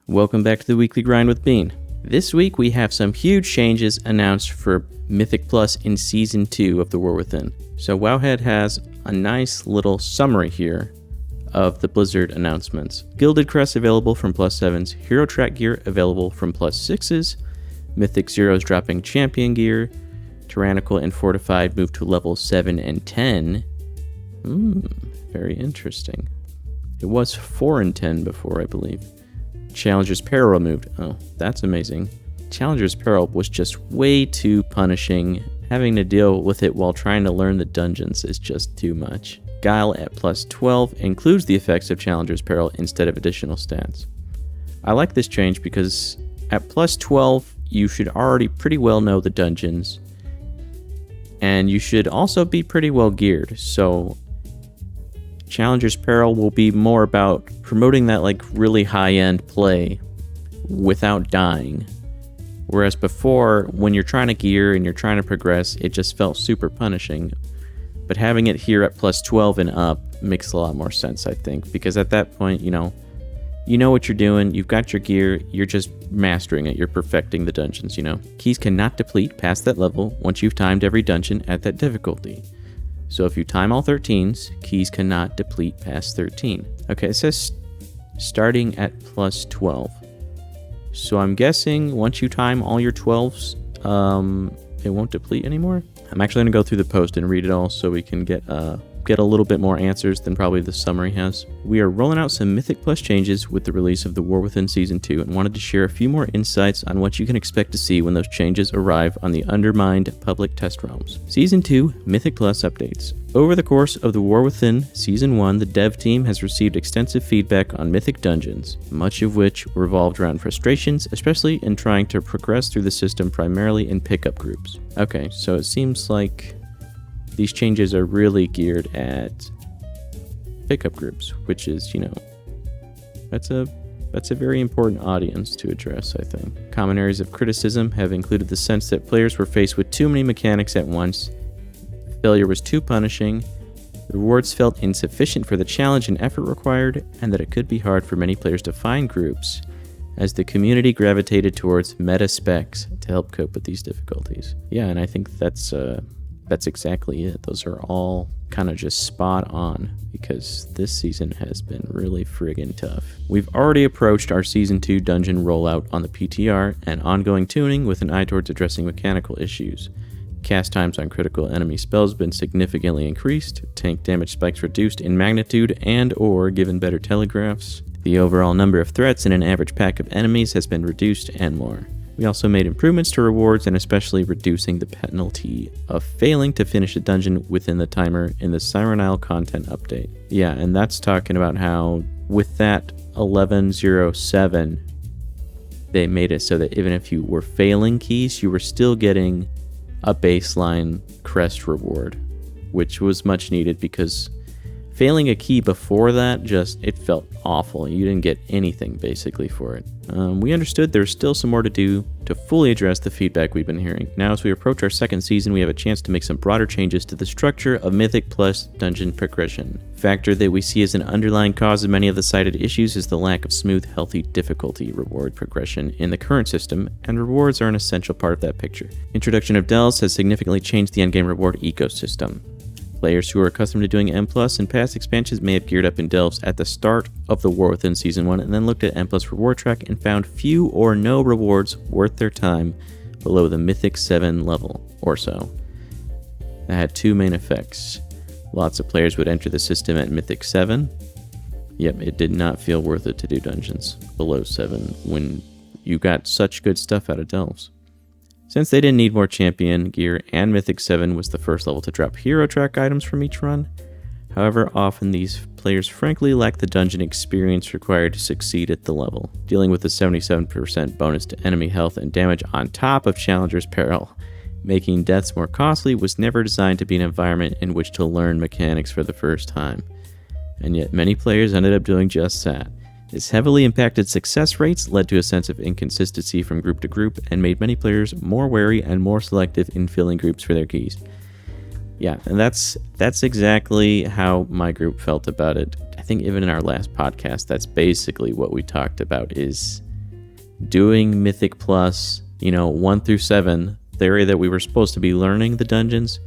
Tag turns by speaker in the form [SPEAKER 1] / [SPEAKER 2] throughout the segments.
[SPEAKER 1] Welcome back to the Weekly Grind with Bean. This week we have some huge changes announced for Mythic Plus in Season 2 of The War Within. So Wowhead has a nice little summary here of the Blizzard announcements. Gilded Crests available from +7s, Hero Track gear available from +6s, Mythic Zeros dropping Champion gear, Tyrannical and Fortified move to level 7 and 10. Very interesting. It was 4 and 10 before, I believe. Challenger's Peril removed. Oh, that's amazing. Challenger's Peril was just way too punishing. Having to deal with it while trying to learn the dungeons is just too much. Guile at +12 includes the effects of Challenger's Peril instead of additional stats. I like this change because at +12 you should already pretty well know the dungeons, and you should also be pretty well geared, so Challenger's Peril will be more about promoting that really high-end play without dying. Whereas before, when you're trying to gear and you're trying to progress, it just felt super punishing. But having it here at +12 and up makes a lot more sense, I think, because at that point, you know what you're doing, you've got your gear, you're just mastering it, you're perfecting the dungeons, Keys cannot deplete past that level once you've timed every dungeon at that difficulty. So if you time all 13s, keys cannot deplete past 13. Okay, it says starting at +12. So I'm guessing once you time all your 12s, it won't deplete anymore? I'm actually going to go through the post and read it all so we can get a little bit more answers than probably the summary has. We are rolling out some Mythic Plus changes with the release of The War Within Season 2 and wanted to share a few more insights on what you can expect to see when those changes arrive on the undermined public test realms. Season 2 Mythic Plus updates. Over the course of The War Within Season 1, the dev team has received extensive feedback on Mythic dungeons, much of which revolved around frustrations, especially in trying to progress through the system primarily in pickup groups. Okay, so it seems like these changes are really geared at pickup groups, which is, that's a very important audience to address, I think. Common areas of criticism have included the sense that players were faced with too many mechanics at once, failure was too punishing, the rewards felt insufficient for the challenge and effort required, and that it could be hard for many players to find groups as the community gravitated towards meta specs to help cope with these difficulties. Yeah, and I think that's exactly it. Those are all kind of just spot on because this season has been really friggin' tough. We've already approached our Season 2 dungeon rollout on the PTR and ongoing tuning with an eye towards addressing mechanical issues. Cast times on critical enemy spells have been significantly increased, tank damage spikes reduced in magnitude and or given better telegraphs. The overall number of threats in an average pack of enemies has been reduced and more. We also made improvements to rewards and especially reducing the penalty of failing to finish a dungeon within the timer in the Siren Isle content update. Yeah, and that's talking about how with that 1107, they made it so that even if you were failing keys, you were still getting a baseline crest reward, which was much needed because failing a key before that, it felt awful. You didn't get anything basically for it. We understood there's still some more to do to fully address the feedback we've been hearing. Now as we approach our second season, we have a chance to make some broader changes to the structure of Mythic Plus dungeon progression. Factor that we see as an underlying cause of many of the cited issues is the lack of smooth, healthy difficulty reward progression in the current system, and rewards are an essential part of that picture. Introduction of delves has significantly changed the endgame reward ecosystem. Players who are accustomed to doing M+ and past expansions may have geared up in delves at the start of The War Within Season 1 and then looked at M+ reward track and found few or no rewards worth their time below the Mythic 7 level or so. That had two main effects. Lots of players would enter the system at Mythic 7. Yep, it did not feel worth it to do dungeons below 7 when you got such good stuff out of delves. Since they didn't need more champion gear and Mythic 7 was the first level to drop hero track items from each run, however often these players frankly lack the dungeon experience required to succeed at the level. Dealing with the 77% bonus to enemy health and damage on top of Challenger's Peril, making deaths more costly was never designed to be an environment in which to learn mechanics for the first time. And yet many players ended up doing just that. This heavily impacted success rates, led to a sense of inconsistency from group to group, and made many players more wary and more selective in filling groups for their keys. Yeah, and that's exactly how my group felt about it. I think even in our last podcast, that's basically what we talked about, is doing Mythic Plus, 1 through 7, the area that we were supposed to be learning the dungeons,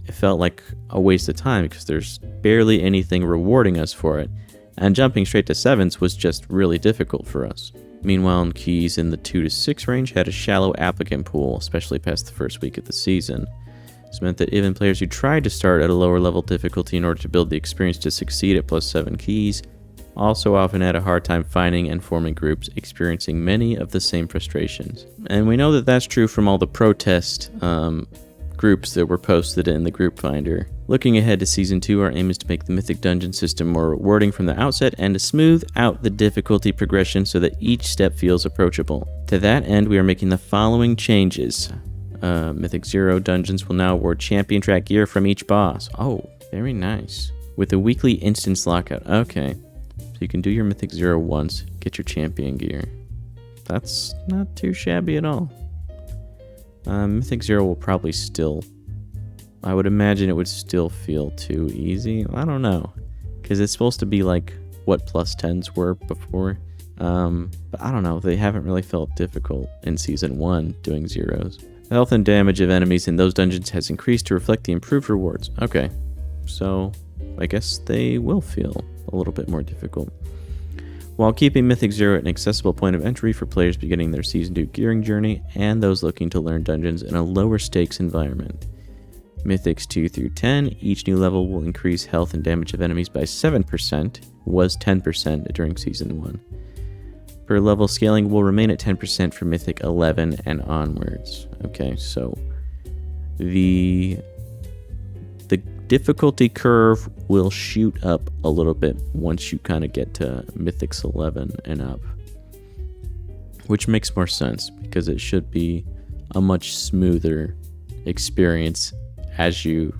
[SPEAKER 1] it felt like a waste of time because there's barely anything rewarding us for it, and jumping straight to 7s was just really difficult for us. Meanwhile, keys in the 2 to 6 range had a shallow applicant pool, especially past the first week of the season. This meant that even players who tried to start at a lower level difficulty in order to build the experience to succeed at plus 7 keys also often had a hard time finding and forming groups, experiencing many of the same frustrations. And we know that that's true from all the protest groups that were posted in the group finder. Looking ahead to Season 2, our aim is to make the Mythic Dungeon system more rewarding from the outset and to smooth out the difficulty progression so that each step feels approachable. To that end, we are making the following changes. Mythic 0 dungeons will now award champion track gear from each boss. Oh, very nice. With a weekly instance lockout. Okay. So you can do your Mythic 0 once, get your champion gear. That's not too shabby at all. Mythic 0 will probably still... I would imagine it would still feel too easy. I don't know. Because it's supposed to be like what plus 10s were before. But I don't know. They haven't really felt difficult in Season 1 doing zeros. The health and damage of enemies in those dungeons has increased to reflect the improved rewards. Okay. So I guess they will feel a little bit more difficult. While keeping Mythic 0 an accessible point of entry for players beginning their Season 2 gearing journey and those looking to learn dungeons in a lower stakes environment. Mythics 2 through 10, each new level will increase health and damage of enemies by 7%, was 10% during Season 1. Per level scaling will remain at 10% for Mythic 11 and onwards. Okay, so the difficulty curve will shoot up a little bit once you kind of get to Mythics 11 and up. Which makes more sense because it should be a much smoother experience as you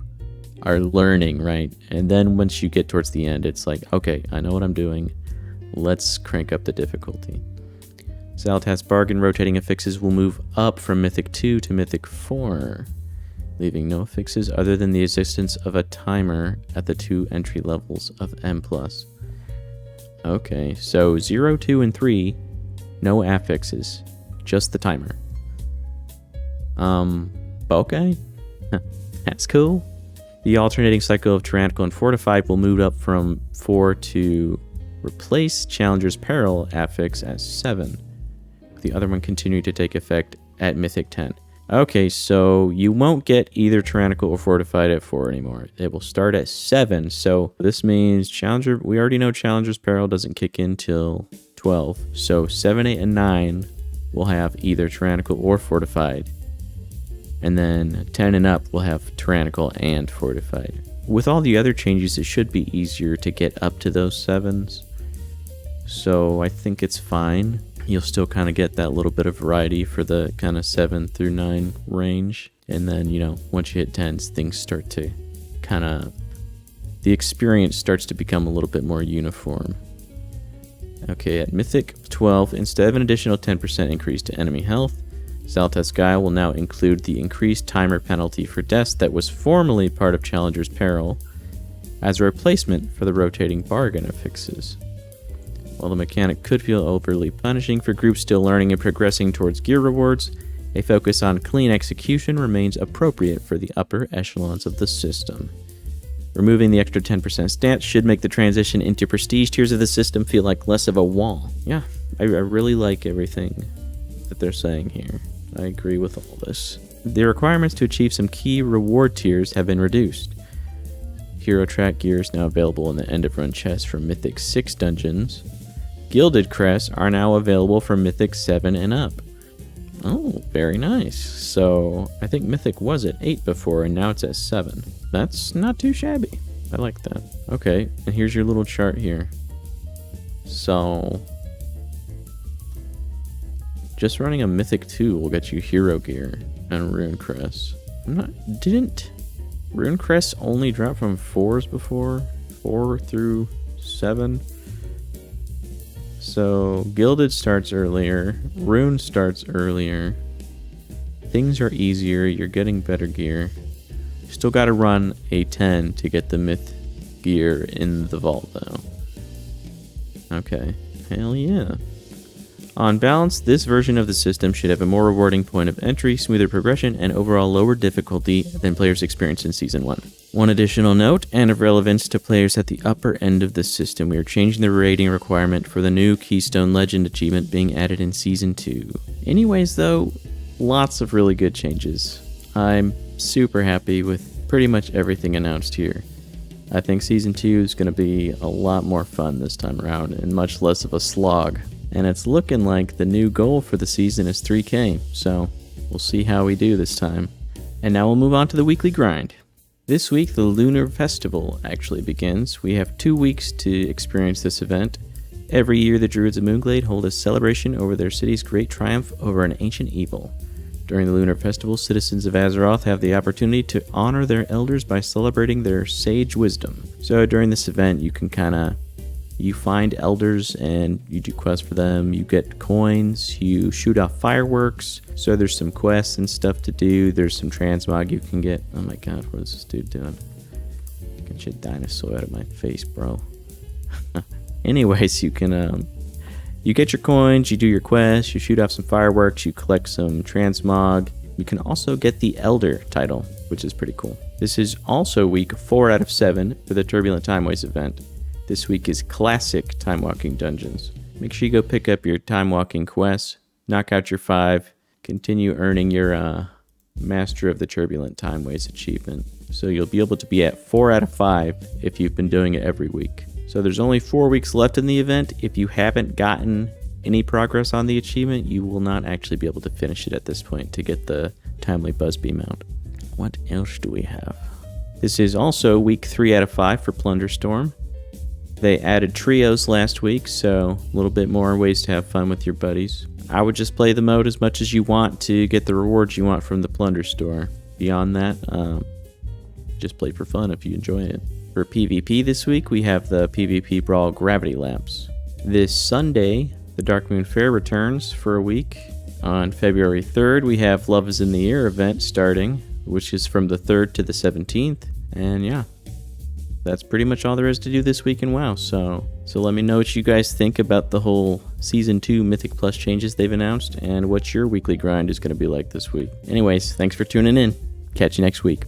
[SPEAKER 1] are learning, right? And then once you get towards the end, it's like, okay, I know what I'm doing. Let's crank up the difficulty. Xal'atath's bargain rotating affixes will move up from Mythic 2 to Mythic 4. Leaving no affixes other than the existence of a timer at the 2 entry levels of M+. Okay, so 0, 2, and 3, no affixes, just the timer. Okay, that's cool. The alternating cycle of Tyrannical and Fortified will move up from 4 to replace Challenger's Peril affix at 7, with the other one continuing to take effect at Mythic 10. Okay, so you won't get either Tyrannical or Fortified at 4 anymore. It will start at 7, so this means Challenger... We already know Challenger's Peril doesn't kick in till 12, so 7, 8, and 9 will have either Tyrannical or Fortified. And then 10 and up will have Tyrannical and Fortified. With all the other changes, it should be easier to get up to those 7s. So I think it's fine. You'll still kind of get that little bit of variety for the kind of 7 through 9 range. And then, once you hit 10s, things start to kind of... The experience starts to become a little bit more uniform. Okay, at Mythic 12, instead of an additional 10% increase to enemy health, Xal'atath's Guile will now include the increased timer penalty for deaths that was formerly part of Challenger's Peril as a replacement for the rotating bargain affixes. While the mechanic could feel overly punishing for groups still learning and progressing towards gear rewards, a focus on clean execution remains appropriate for the upper echelons of the system. Removing the extra 10% stance should make the transition into prestige tiers of the system feel like less of a wall. Yeah, I really like everything that they're saying here. I agree with all this. The requirements to achieve some key reward tiers have been reduced. Hero track gear is now available in the end of run chest for Mythic 6 dungeons. Gilded Crests are now available for Mythic 7 and up. Oh, very nice. So, I think Mythic was at 8 before, and now it's at 7. That's not too shabby. I like that. Okay, and here's your little chart here. So, just running a Mythic 2 will get you Hero Gear and Rune Crests. Didn't Rune Crests only drop from 4s before? 4 through 7? So, Gilded starts earlier, Rune starts earlier, things are easier, you're getting better gear. You still gotta run a 10 to get the Myth gear in the vault though. Okay, hell yeah. On balance, this version of the system should have a more rewarding point of entry, smoother progression, and overall lower difficulty than players experienced in Season 1. One additional note, and of relevance to players at the upper end of the system, we are changing the rating requirement for the new Keystone Legend achievement being added in Season 2. Anyways though, lots of really good changes. I'm super happy with pretty much everything announced here. I think Season 2 is going to be a lot more fun this time around and much less of a slog. And it's looking like the new goal for the season is 3K, so we'll see how we do this time. And now we'll move on to the weekly grind. This week, the Lunar Festival actually begins. We have 2 weeks to experience this event. Every year, the Druids of Moonglade hold a celebration over their city's great triumph over an ancient evil. During the Lunar Festival, citizens of Azeroth have the opportunity to honor their elders by celebrating their sage wisdom. So during this event, you can you find elders and you do quests for them, you get coins, you shoot off fireworks, so there's some quests and stuff to do, there's some transmog you can get. Oh my god, what is this dude doing? Get your dinosaur out of my face, bro. Anyways, you can, you get your coins, you do your quests, you shoot off some fireworks, you collect some transmog. You can also get the Elder title, which is pretty cool. This is also week 4 out of 7 for the Turbulent Timeways event. This week is classic time walking dungeons. Make sure you go pick up your time walking quests, knock out your 5, continue earning your Master of the Turbulent Timeways achievement. So you'll be able to be at 4 out of 5 if you've been doing it every week. So there's only 4 weeks left in the event. If you haven't gotten any progress on the achievement, you will not actually be able to finish it at this point to get the Timely Buzzbee mount. What else do we have? This is also week 3 out of 5 for Plunderstorm. They added trios last week, so a little bit more ways to have fun with your buddies. I would just play the mode as much as you want to get the rewards you want from the Plunder Store. Beyond that, just play for fun if you enjoy it. For PvP this week, we have the PvP Brawl Gravity Laps. This Sunday, the Darkmoon Fair returns for a week. On February 3rd, we have Love is in the Air event starting, which is from the 3rd to the 17th. And yeah, that's pretty much all there is to do this week in WoW. So let me know what you guys think about the whole Season 2 Mythic Plus changes they've announced and what your weekly grind is going to be like this week. Anyways, thanks for tuning in. Catch you next week.